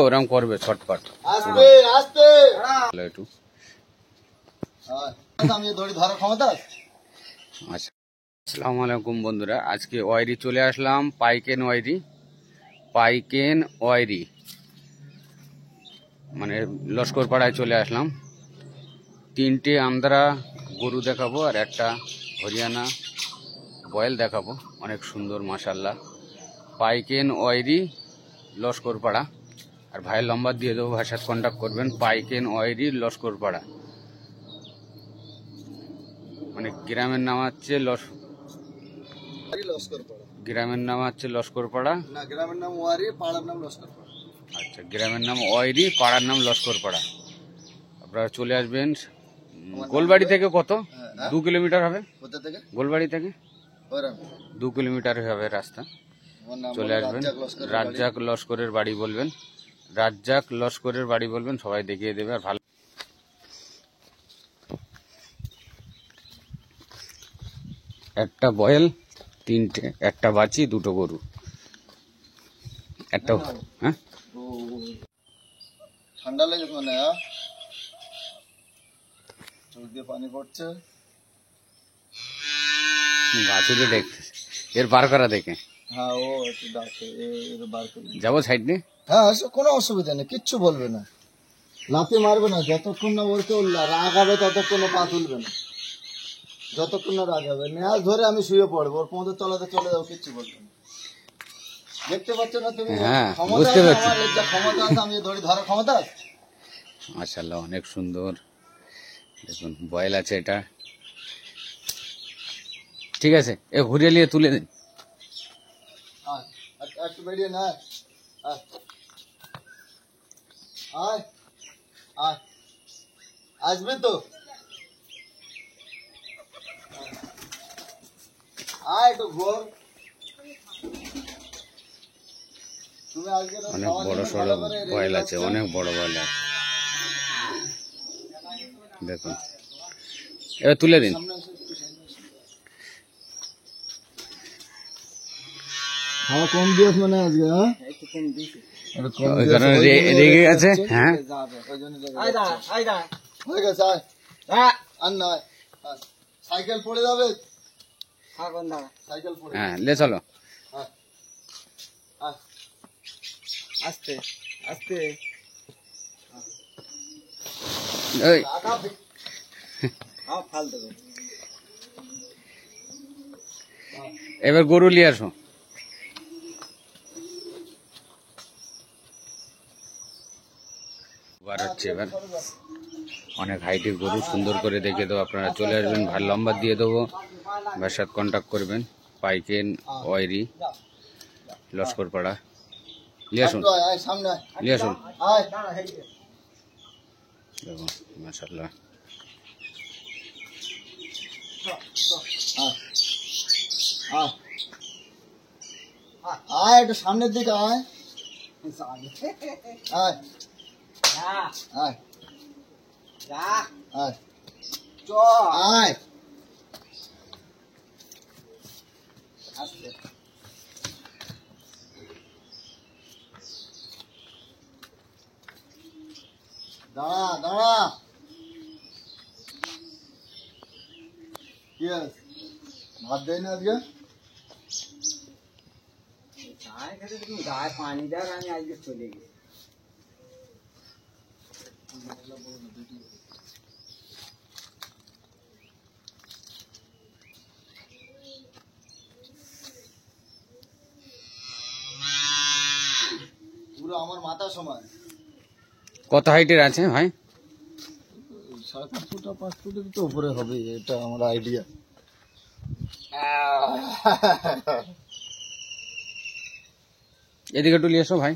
ওরকম করবে ছটপট আস্তে আস্তে একটু। আমি ধরি ধরার ক্ষমতা। আচ্ছা, আসসালামু আলাইকুম বন্ধুরা, আজকে ওয়াইরি চলে আসলাম, পাইকেন ওয়াইরি মানে লস্কর পাড়ায় চলে আসলাম। 3টে আন্ধ্রা গরু দেখাবো আর একটা হরিয়ানা বয়েল দেখাবো, অনেক সুন্দর মাশাল্লাহ। পাইকেন ওয়াইরি লস্কর পাড়া, আর ভাইয়ের নম্বর দিয়ে দেবো, ভাইয়ের সাথে কন্ট্যাক্ট করবেন। পাইকেন ওয়াইরি লস্কর পাড়া, মানে গ্রামের নাম হচ্ছে গ্রামের নাম হচ্ছে লস্করপাড়া। না, গ্রামের নাম ওয়ারি, পাড়ার নাম লস্করপাড়া। আচ্ছা, গ্রামের নাম ওয়াইরি, পাড়ার নাম লস্করপাড়া। আপনারা চলে আসবেন। গোলবাড়ি থেকে কত? 2 কিলোমিটার হবে। কোথা থেকে? গোলবাড়ি থেকে 2 কিলোমিটার হবে রাস্তা। চলে আসবেন, রাজ্জাক লস্করের বাড়ি বলবেন, রাজ্জাক লস্করের বাড়ি বলবেন, সবাই দেখিয়ে দেবে। আর ভালো একটা বয়েল, 3টে, একটা বাচি, 2টো গরু, একটা। হ্যাঁ, ঠান্ডা লেগেছে মানে, চোখ দিয়ে পানি পড়ছে। বাছুরে দেখতে এর বার করা দেখে। হ্যাঁ, ও একটু ডাকে, বার করে যাবো সাইড নিয়ে। হ্যাঁ, কোনো অসুবিধা নেই, কিচ্ছু বলবে না, লাফি মারবে না। যতক্ষণ না ওর কেউ রাগ হবে ততক্ষণ পা তুলবে না, যতক্ষণ না রাগ হবে। নেয়াজ ধরে আমি শুয়ে পড়বো, ওর পৌঁছে তলাতে চলে যাবো, কিচ্ছু বলবে না। দেখতে পাচ্ছ না তুমি? হ্যাঁ, ক্ষমতা বুঝতে আছে পারছি। আমার, যা ক্ষমতা আছে আমি ধরে ধরার ক্ষমতা আছে। মাশাআল্লাহ, অনেক সুন্দর। দেখুন বয়েল আছে এটা, ঠিক আছে। এ ঘুরিয়ে নিয়ে তুলে দিন। একটু বেরিয়ে না, আয় আয়, আসবে তো, আয় একটু ঘোর। তুমি আজকে অনেক বড় সড়ো বয়েল আছে, অনেক বড় বয়েল আছে। দেখুন, এবার তুলে দিন। খাওয়া কম দিয়েছ মানে আজকে? হ্যাঁ, রেগে গেছে। হ্যাঁ, হয়ে গেছে, আর নয়, সাইকেল পড়ে যাবে, সাইকেল পড়ে। হ্যাঁ, লে চলো। আস্তে আস্তে, এবার গরু নিয়ে আসো। এবার অনেক হাইটের গরু, সুন্দর করে দেখে দেবো। আপনারা চলে আসবেন, ভালো লম্বা দিয়ে দেবো, ভাইয়ের সাথে কন্ট্যাক্ট করবেন। পাইকেন ওয়াইরি লস্কর পাড়া, নিয়ে আসুন, নিয়ে আসুন। দেখুন মাশাআল্লাহ, আয় একটু সামনের দিকে, আয় আয় আয় আয়, আয় দাঁড়া দাঁড়া, কি আছে? ভাত দেয় না আজকে? পানি দেয়, আমি আজকে চলে গেছি। পুরো আমার মাথা সমান। কত হাইটের আছে ভাই? 4.5 ফুট 5 ফুটের তো উপরে হবে, এটা আমার আইডিয়া। এদিকে একটু নিয়ে এসো ভাই।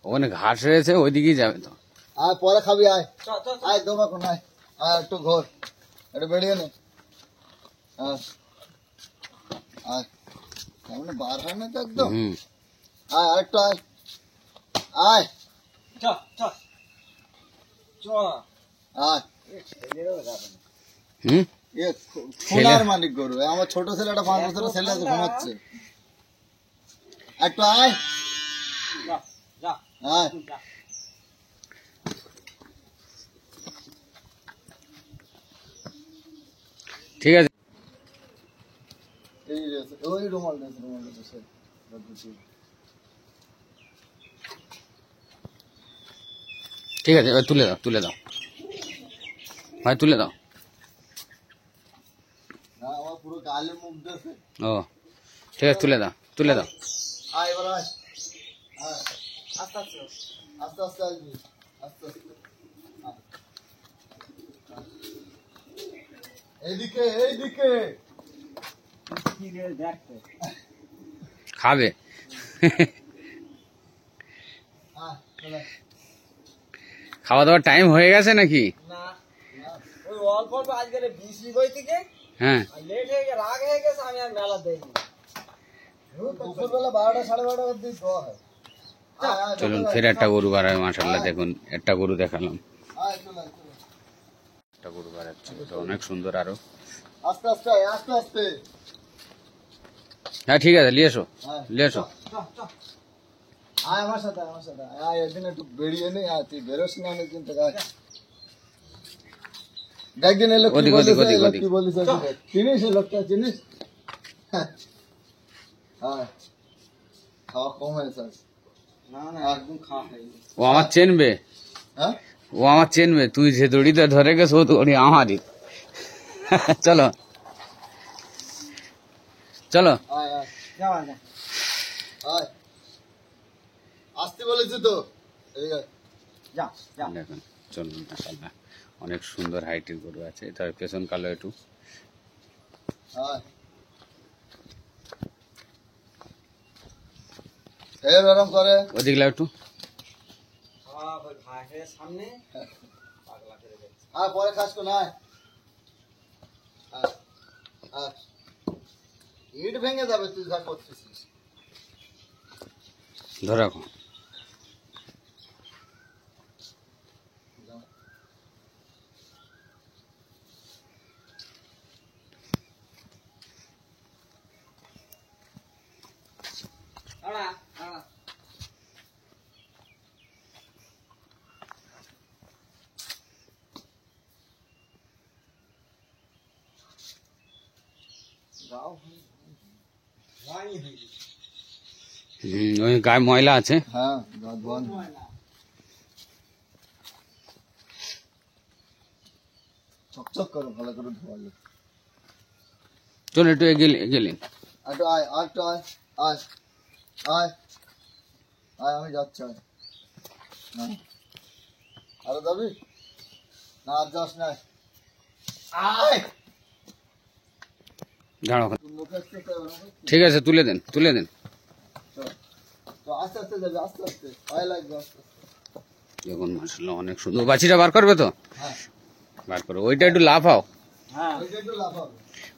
ওখানে ঘাস রয়েছে, ওইদিকেই যাবে তো। আয় পরে খাবি, আয় আয় দোমা কোন, আয় আয় একটু ঘোর, একটু বেরিয়ে নে, আয় সামনে বার হয় না তো একদম। আয় আরেকটু, আয় আয় আয়। খুনার মালিক গরু, আমার ছোট ছেলেটা 5 বছরের ছেলে আছে, ঘুমাচ্ছে। একটু আয় যা যা আয় যা। ঠিক আছে এই রে, ওই রুমাল রয়েছে ঠিক আছে এবার তুলে দাও ভাই তুলে দাও। না আমার পুরো গালে মুখ দিয়েছে। ও ঠিক আছে তুলে দাও আয় এবার আয় আয় আস্তে আস্তে আস্তে আস্তে আসবি আস্তে আস্তে আয়। এইদিকে কি রে দেখ তো। খাবে আয় চলে আয়। খাওয়া দাওয়ার টাইম হয়ে গেছে নাকি? না ওই অল্প অল্প আজকে বৃষ্টি বই থেকে হ্যাঁ লেট হয়ে গেছে রাগ হয়ে গেছে আমি আর মেলা দেখিনি দুপুরবেলা 12টা 12:30 অবধি দেওয়া হয়। আয়, আয়, চলুন চলে আয়। ফের একটা গরু বাড়ায় মাশাআল্লাহ দেখুন একটা গরু দেখালাম আয়, চলে আয়, চলে আয়। একটা গরু বাড়াচ্ছে তো অনেক সুন্দর আরো। আস্তে আস্তে আয়, আস্তে আস্তে হ্যাঁ ঠিক আছে নিয়ে এসো আয়, নিয়ে এসো। আয় আমার সাথে আয় একদিন একটু বেরিয়ে নে আয় তুই বেরোস না অনেকদিন থেকে আয় একদিন এলো কি ওদিক, বলিস ওদিক, এলো ওদিক। কি বলিস চিনিস এই লোকটা চিনিস হ্যাঁ আয় খাওয়া কম হয়েছে আজ। না না একদম খাওয়া হয়নি ও আমার চেনবে হ্যাঁ তুই যে দড়িটা ধরে গেছো ও দড়ি আমারই চলো চলো আয় আয় যাওয়া যা আয় আসতে বলেছি তো এদিকে আয়। যা যা দেখুন চলুন মাশাআল্লাহ অনেক সুন্দর হাইটের গরু আছে তার পেছন কালো একটু আয় ফের ওরম করে ওদিকে লাও একটু ওই ভাইয়ের সামনে পাগলা করে দিচ্ছে আর পরে খাস তো না ইট ভেঙে যাবে তুই যা করছিস ধরে রাখো দাঁড়া দাঁড়া যাও হয়নি হয়নি ওই গায়ে ময়লা আছে হ্যাঁ দাঁত বন চকচক করে ভালো করে ধোয়ালে চলো একটু এগিয়ে একটু আয় আর একটু আয় আয় আয় আয় আমি যাচ্ছি আয় হ্যাঁ আরো যাবি না আর যাস না আয় দাঁড়াও তুই মুখে আসতে ঠিক আছে তুলে দেন তো আস্তে আস্তে যাবে আস্তে আস্তে পায়ে লাগবে আস্তে আস্তে দেখুন মাশাআল্লাহ অনেক সুন্দর বাছিটা বার করবে তো হ্যাঁ বার করো ওইটা একটু লাফাও হ্যাঁ ওইটা একটু লাফাবে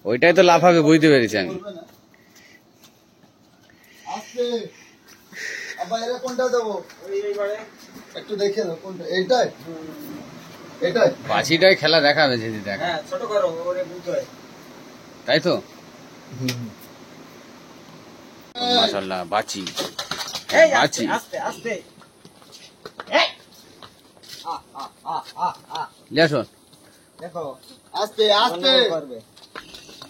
ওইটাই তো লাফাবে বুঝতে পেরেছি আমি করবে না আস্তে আবার এরা কোনটা দেবো এইবারে একটু দেখে দাও কোনটা এইটাই এটাই বাছিটাই খেলা দেখাবে যদি দেখা হ্যাঁ ছোট করো ওরে বুঝতে তাই তো মাশাআল্লাহ বাছি এই বাছি আস্তে আস্তে নিয়ে আসো দেখো আস্তে আস্তে গন্ডগোল করবে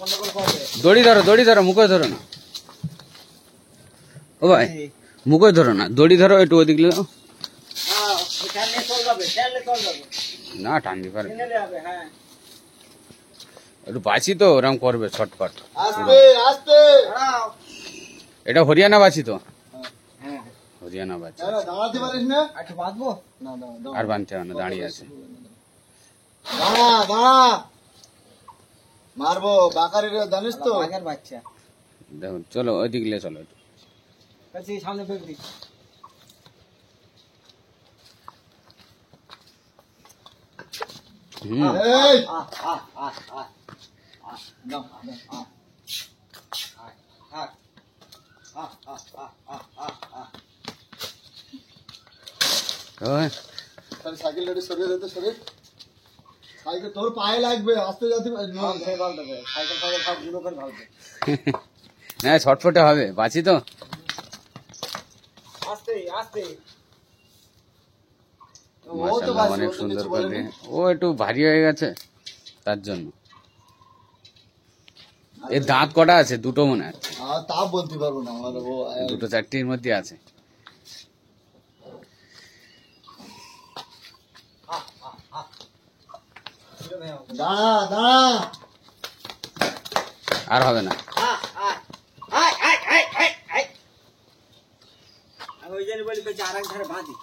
গন্ডগোল করবে দড়ি ধরো মুখে ধরো না ও ভাই মুখে ধরো না দড়ি ধরো একটু ওদিকে দাও হ্যাঁ চাললে চল যাবে না টানতে পারবে কিনে হবে হ্যাঁ একটু বাছি তো ওরকম করবে ছটফট আস্তে আস্তে দাঁড়াও এটা হরিয়ানা বাছি তো হ্যাঁ হরিয়ানা বাছি দাঁড়া দাঁড়াতে পারিস না একটু বাঁধবো না দাঁড়া আর বানতে হবে না দাঁড়িয়ে আছে দাঁড়া দাঁড়া মারবো বাকারি জানিস তো আগের বাচ্চা দেখুন চলো ওইদিকে চলো একটু কাছে সামনে ফেলবি হুম এই আ আ আ আ নাম আ আ আ আ ওই, তাহলে সাইকেল রেডি সরিয়ে দিতে সরে সাইকেল তোর পায়ে লাগবে আস্তে যাতে ভাল দেবে সাইকেল ফাইকেল সব গুলো করে ভালবে না ছটফটে হবে বাছি তো আস্তে ও তো মাশাআল্লাহ বাসি, অনেক ও তো সুন্দর কিছু করে বলেনি। ও একটু ভারী হয়ে গেছে তার জন্য। এর দাঁত কটা আছে? দুটো মনে আছে, আর তা বলতে পারবো না আমার ও দুটো চারটির মধ্যে আছে। দাঁড়া দাঁড়া আর হবে না। আমি ওই জন্য বলি আর এক ধারে বাঁধি